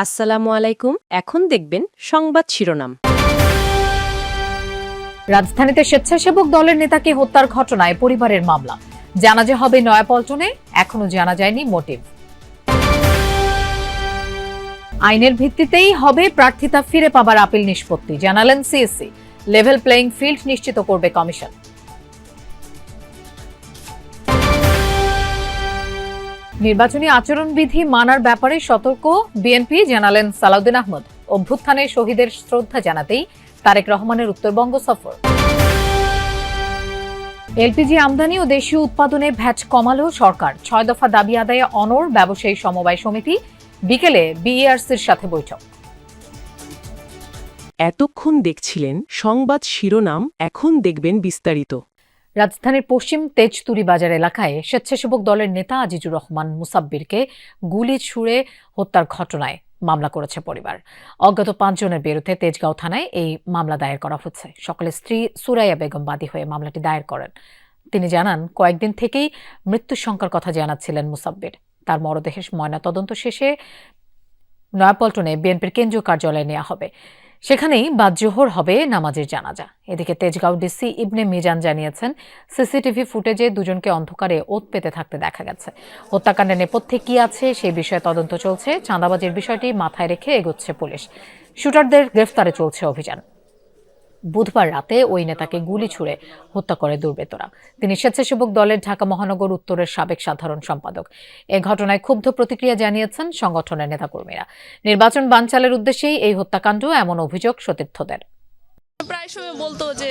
আসসালামু আলাইকুম। এখন দেখবেন সংবাদ শিরোনাম। রাজধানীতে স্বেচ্ছাসেবক দলের নেতাকে হত্যার ঘটনায় পরিবারের মামলা। জানাজা হবে নয়াপল্টনে, এখনো জানা যায়নি মোটিভ। আইনের ভিত্তিতেই হবে প্রার্থিতা ফিরে পাবার আপিল নিষ্পত্তি, জানালেন সিএসসি। লেভেল প্লেইং ফিল্ড নিশ্চিত করবে কমিশন। নির্বাচনী আচরণবিধি মানার ব্যাপারে সতর্ক বিএনপি, জানালেন সালাউদ্দিন আহমদ। অভ্যুত্থানে শহীদের শ্রদ্ধা জানাতেই তারেক রহমানের উত্তরবঙ্গ সফর। এলপিজি আমদানি ও দেশীয় উৎপাদনে ভ্যাট কমালো সরকার। 6 দফা দাবি আদায়ে অনড় ব্যবসায়ী সমবায় সমিতি। বিকেলে বিইআরসির সাথে বৈঠক। এতক্ষণ দেখছিলেন সংবাদ শিরোনাম, এখন দেখবেন বিস্তারিত। রাজধানীর পশ্চিম তেজতুরি বাজার এলাকায় স্বেচ্ছাসেবক দলের নেতা আজিজুর রহমান মুসাব্বিরকে গুলি ছুড়ে হত্যার ঘটনায় মামলা করেছে পরিবার। অজ্ঞাত 5 জনের বিরুদ্ধে তেজগাঁও থানায় এই মামলা দায়ের করা হচ্ছে। সকালে স্ত্রী সুরাইয়া বেগম বাদী হয়ে মামলাটি দায়ের করেন। তিনি জানান, কয়েকদিন থেকেই মৃত্যুর সংখ্যার কথা জানাচ্ছিলেন মুসাব্বির। তার মরদেহের ময়নাতদন্ত শেষে নয়াপল্টনে বিএনপির কেন্দ্রীয় কার্যালয়ে নেওয়া হবে। সেখানেই বাদ জোহর হবে নামাজের জানাজা। এদিকে তেজগাঁও ডিসি ইবনে মিজান জানিয়েছেন, সিসিটিভি ফুটেজে দুজনকে অন্ধকারে ওত পেতে থাকতে দেখা গেছে। হত্যাকাণ্ডের নেপথ্যে কি আছে সেই বিষয়ে তদন্ত চলছে। চাঁদাবাজির বিষয়টি মাথায় রেখে এগোচ্ছে পুলিশ। শুটারদের গ্রেফতারে চলছে অভিযান। বুধবার রাতে ওই নেতাকে গুলি ছুড়ে হত্যা করে দুর্বৃত্তরা। তিনি স্বেচ্ছাসেবক দলের ঢাকা মহানগর উত্তরের সাবেক সাধারণ সম্পাদক। এ ঘটনায় ক্ষুব্ধ প্রতিক্রিয়া জানিয়েছেন সংগঠনের নেতাকর্মীরা। নির্বাচন বানচালের উদ্দেশ্যেই এই হত্যাকাণ্ড, এমন অভিযোগ সতীর্থদের। প্রায় সময় বলতো যে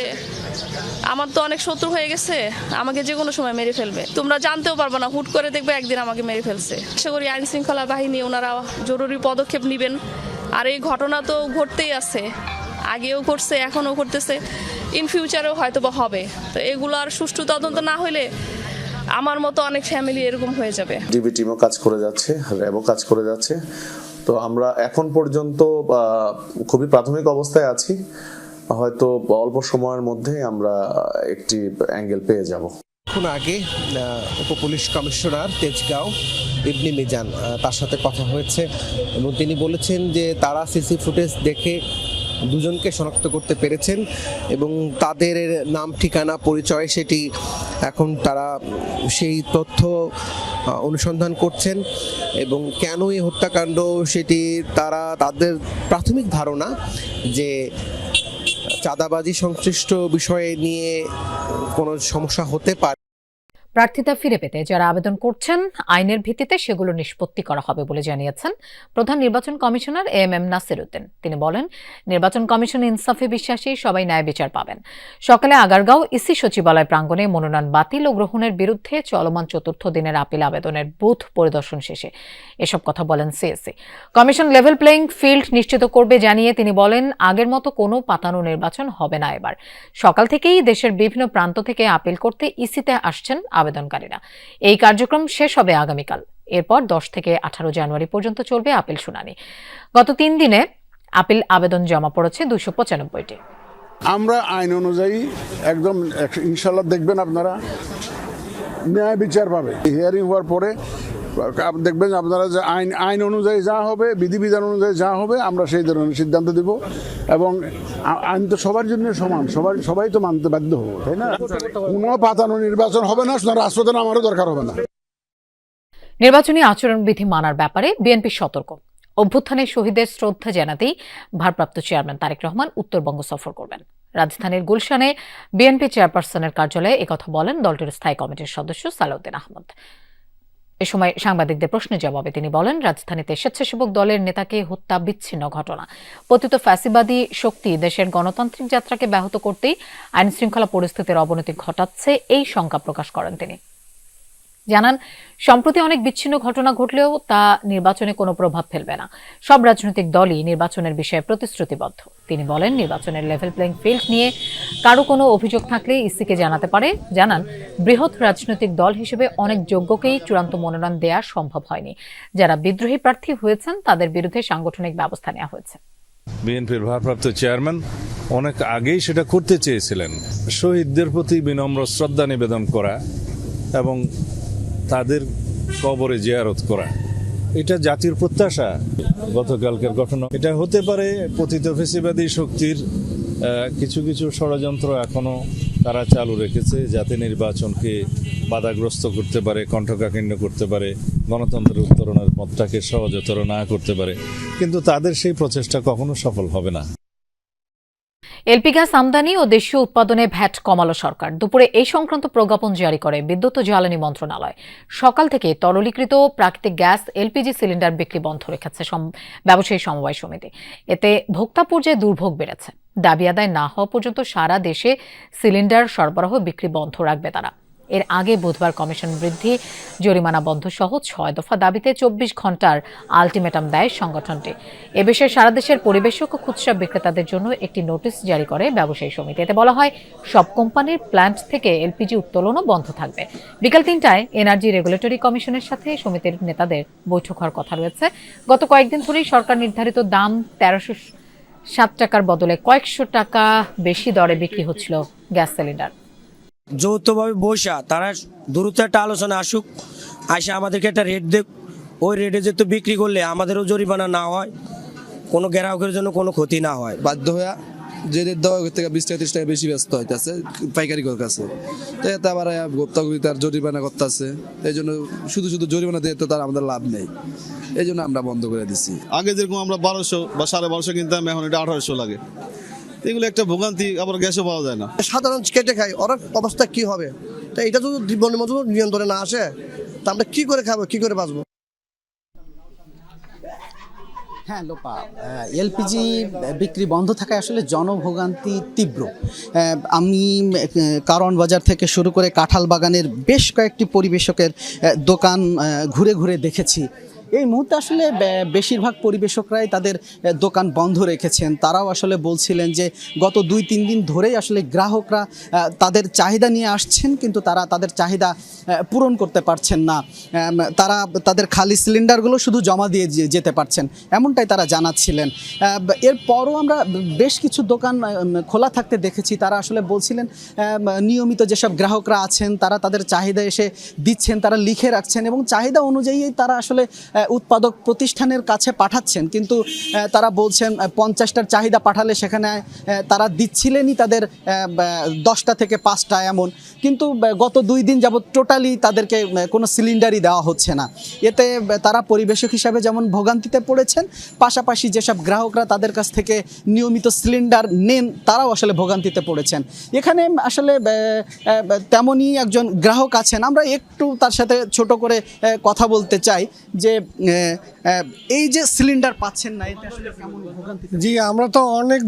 আমার তো অনেক শত্রু হয়ে গেছে, আমাকে যে কোনো সময় মেরে ফেলবে, তোমরা জানতেও পারবে না, হুট করে দেখবে একদিন আমাকে মেরে ফেলছে। আশা করি আইন শৃঙ্খলা বাহিনী ওনারা জরুরি পদক্ষেপ নেবেন। আর এই ঘটনা তো ঘটতেই আছে, আগেও ঘটছে, এখনও ঘটতেছে, ইন ফিউচারেও হয়তো বা হবে। তো এগুলো আর সুষ্ঠু তদন্ত না হলে আমার মতো অনেক ফ্যামিলি এরকম হয়ে যাবে। ডিবি টিমও কাজ করে যাচ্ছে, র্যাবও কাজ করে যাচ্ছে। তো আমরা এখন পর্যন্ত খুবই প্রাথমিক অবস্থায় আছি। হয়তো অল্প সময়ের মধ্যে আমরা একটি অ্যাঙ্গেল পেয়ে যাব। এখন আগে উপপুলিশ কমিশনার তেজগাঁও ইবনে মিজান, তার সাথে কথা হয়েছে এবং তিনি বলেছেন যে তারা সিসি ফুটেজ দেখে দুজনকে শনাক্ত করতে পেরেছেন এবং তাদের নাম, ঠিকানা, পরিচয় সেটি এখন তারা সেই তথ্য অনুসন্ধান করছেন এবং কেন এই হত্যাকাণ্ড সেটি তারা তাদের প্রাথমিক ধারণা যে চাঁদাবাজি সংশ্লিষ্ট বিষয়ে নিয়ে কোনো সমস্যা হতে পারে। প্রার্থিতা ফিরে পেতে যারা আবেদন করছেন, আইনের ভিত্তিতে সেগুলো নিষ্পত্তি করা হবে বলে জানিয়েছেন প্রধান নির্বাচন কমিশনার এএমএম নাসির উদ্দিন। তিনি বলেন, নির্বাচন কমিশন ইনসাফে বিশ্বাসী, সবাই ন্যায় বিচার পাবেন। সকালে আগারগাঁও ইসি সচিবালয় প্রাঙ্গণে মনোনয়ন বাতিল ও গ্রহণের বিরুদ্ধে চলমান 4র্থ দিনের আপিল আবেদনের বুথ পরিদর্শন শেষে এসব কথা বলেন CSC. Commission level playing field নিশ্চিত করবে জানিয়ে তিনি বলেন, আগের মতো কোনো পাতানো নির্বাচন হবে না এবার। সকাল থেকেই দেশের বিভিন্ন প্রান্ত থেকে আপিল করতে ইসিতে আসছেন আবেদনকারীরা। এই কার্যক্রম শেষ হবে আগামীকাল। এরপর 10 থেকে 18 জানুয়ারি পর্যন্ত চলবে আপিল শুনানি। গত 3 দিনে আপিল আবেদন জমা পড়েছে 295টি। আমরা আইন অনুযায়ী একদম ইনশাল্লাহ দেখবেন আপনারা ন্যায় বিচার পাবে। হিয়ারিং হওয়ার পরে দেখবেন আপনারা যে আইন অনুযায়ী যা হবে, বিধিবিধান অনুযায়ী যা হবে, আমরা সেই ধরনের সিদ্ধান্ত দেব। এবং আইন তো সবার জন্য সমান, সবাই তো মানতে বাধ্য হবো, তাই না? কোনো পাতানো নির্বাচন হবে না, রাষ্ট্রপ্রধান আমারও দরকার হবে না। নির্বাচনী আচরণবিধি মানার ব্যাপারে বিএনপি সতর্ক। অভ্যুত্থানে শহীদের শ্রদ্ধা জানাতেই ভারপ্রাপ্ত চেয়ারম্যান তারেক রহমান উত্তরবঙ্গ সফর করবেন। রাজধানীর গুলশানে বিএনপি চেয়ারপারসনের কার্যালয়ে একথা বলেন দলটির স্থায়ী কমিটির সদস্য সালাউদ্দিন আহমদ। এ সময় সাংবাদিকদের প্রশ্নের জবাবে তিনি বলেন, রাজধানীতে স্বেচ্ছাসেবক দলের নেতাকে হত্যা বিচ্ছিন্ন ঘটনা। পতিত ফ্যাসিবাদী শক্তি দেশের গণতান্ত্রিক যাত্রাকে ব্যাহত করতেই আইন শৃঙ্খলা পরিস্থিতির অবনতি ঘটাচ্ছে, এই শঙ্কা প্রকাশ করেন তিনি। জানান, সম্প্রতি অনেক বিচ্ছিন্ন ঘটনা ঘটলেও তা নির্বাচনে কোনো প্রভাব ফেলবে না। সব রাজনৈতিক দলই নির্বাচনের বিষয়ে প্রতিশ্রুতিবদ্ধ। তিনি বলেন, নির্বাচনের লেভেল প্লেইং ফিল্ড নিয়ে কারো কোনো অভিযোগ থাকলে ইসিকে জানাতে পারে। জানান, বৃহৎ রাজনৈতিক দল হিসেবে অনেক যোগ্যকেই চূড়ান্ত মনোনয়ন দেওয়া সম্ভব হয়নি। যারা বিদ্রোহী প্রার্থী হয়েছেন তাদের বিরুদ্ধে সাংগঠনিক ব্যবস্থা নেওয়া হয়েছে। বিএনপির ভারপ্রাপ্ত চেয়ারম্যান অনেক আগেই সেটা করতে চেয়েছিলেন। শহীদদের প্রতি বিনম্র শ্রদ্ধা নিবেদন করা এবং তাদের কবরে জিয়ারত করা, এটা জাতির প্রত্যাশা। গতকালকের ঘটনা, এটা হতে পারে পতিত ফেসিবাদী শক্তির কিছু কিছু ষড়যন্ত্র এখনো তারা চালু রেখেছে, যাতে নির্বাচনকে বাধাগ্রস্ত করতে পারে, কণ্ঠকাঠিন্য করতে পারে, গণতন্ত্রের উত্তরণের পথটাকে সহজতর না করতে পারে। কিন্তু তাদের সেই প্রচেষ্টা কখনো সফল হবে না। এলপি গ্যাস আমদানি ও দেশীয় উৎপাদনে ভ্যাট কমালো সরকার। দুপুরে এই সংক্রান্ত প্রজ্ঞাপন জারি করে বিদ্যুৎ ও জ্বালানি মন্ত্রণালয়। সকাল থেকে তরলীকৃত প্রাকৃতিক গ্যাস এলপিজি সিলিন্ডার বিক্রি বন্ধ রেখেছে ব্যবসায়ী সমবায় সমিতি। এতে ভোক্তা পর্যায়ে দুর্ভোগ বেড়েছে। দাবি আদায় না হওয়া পর্যন্ত সারা দেশে সিলিন্ডার সরবরাহ বিক্রি বন্ধ রাখবে তারা। এর আগে বুধবার কমিশন বৃদ্ধি, জরিমানা বন্ধ সহ 6 দফা দাবিতে 24 ঘন্টার আলটিমেটাম দেয় সংগঠনটি। এ বিষয়ে সারা দেশের পরিবেশক ও খুচরা বিক্রেতাদের জন্য একটি নোটিশ জারি করে ব্যবসায়ী সমিতি। এতে বলা হয়, সব কোম্পানির প্ল্যান্ট থেকে এলপিজি উত্তোলনও বন্ধ থাকবে। বিকাল 3টায় এনার্জি রেগুলেটরি কমিশনের সাথে সমিতির নেতাদের বৈঠক হওয়ার কথা রয়েছে। গত কয়েকদিন ধরেই সরকার নির্ধারিত দাম 1307 টাকার বদলে কয়েকশো টাকা বেশি দরে বিক্রি হচ্ছিল গ্যাস সিলিন্ডার। যৌথভাবে বসা তারা দ্রুত একটা আলোচনা আসুক, আসে আমাদেরকে একটা রেট দেখ, ওই রেটে যেহেতু বিক্রি করলে আমাদেরও জরিমানা না হয়, কোনো গ্রাহকের জন্য কোনো ক্ষতি না হয়। বাধ্য হয়ে যে রেট দেওয়া থেকে 20-30 টাকা বেশি ব্যস্ত হইতেছে পাইকারি কাছে, তো এতে আবার ভোক্তাগুলি তার জরিমানা করতেছে। এই জন্য শুধু শুধু জরিমানা দিয়ে তো তার আমাদের লাভ নেই, এই জন্য আমরা বন্ধ করে দিচ্ছি। আগে যেরকম আমরা 1200 বা 1250 কিনতাম, এখন এটা 1800 লাগে। এগুলো একটা ভোগান্তি, আবার গ্যাসও পাওয়া যায় না। সাধারণ কেটে খাই, ওর অবস্থা কি হবে? তো এটা যদি বন্যমজুর নিয়ন্ত্রণে না আসে, তা আমরা কি করে খাবো, কি করে বাঁচবো? হ্যাঁ লোপা, এলপিজি বিক্রি বন্ধ থাকায় আসলে জনভোগান্তি তীব্র। আমি কারওয়ান বাজার থেকে শুরু করে কাঁঠাল বাগানের বেশ কয়েকটি পরিবেশকের দোকান ঘুরে ঘুরে দেখেছি। এই মুহূর্তে আসলে বেশিরভাগ পরিবেশকরাই তাদের দোকান বন্ধ রেখেছেন। তারাও আসলে বলছিলেন যে গত 2-3 দিন ধরেই আসলে গ্রাহকরা তাদের চাহিদা নিয়ে আসছেন, কিন্তু তারা তাদের চাহিদা পূরণ করতে পারছেন না। তারা তাদের খালি সিলিন্ডারগুলো শুধু জমা দিয়ে যেতে পারছেন, এমনটাই তারা জানাচ্ছিলেন। এরপরও আমরা বেশ কিছু দোকান খোলা থাকতে দেখেছি। তারা আসলে বলছিলেন নিয়মিত যেসব গ্রাহকরা আছেন তারা তাদের চাহিদা এসে দিচ্ছেন, তারা লিখে রাখছেন এবং চাহিদা অনুযায়ী তারা আসলে উৎপাদক প্রতিষ্ঠানের কাছে পাঠাচ্ছেন। কিন্তু তারা বলছেন 50টার চাহিদা পাঠালে সেখানে তারা দিচ্ছিলেনই তাদের 10টা থেকে 5টা এমন, কিন্তু গত 2 দিন যাবৎ টোটালি তাদেরকে কোনো সিলিন্ডারই দেওয়া হচ্ছে না। এতে তারা পরিবেশক হিসাবে যেমন ভোগান্তিতে পড়েছেন, পাশাপাশি যেসব গ্রাহকরা তাদের কাছ থেকে নিয়মিত সিলিন্ডার নেন তারাও আসলে ভোগান্তিতে পড়েছেন। এখানে আসলে তেমনই একজন গ্রাহক আছেন, আমরা একটু তার সাথে ছোট করে কথা বলতে চাই যে এই যে সিলিন্ডার পাচ্ছেন না, এটা আসলে কেমন ভোগান্তি? জি, আমরা তো অনেক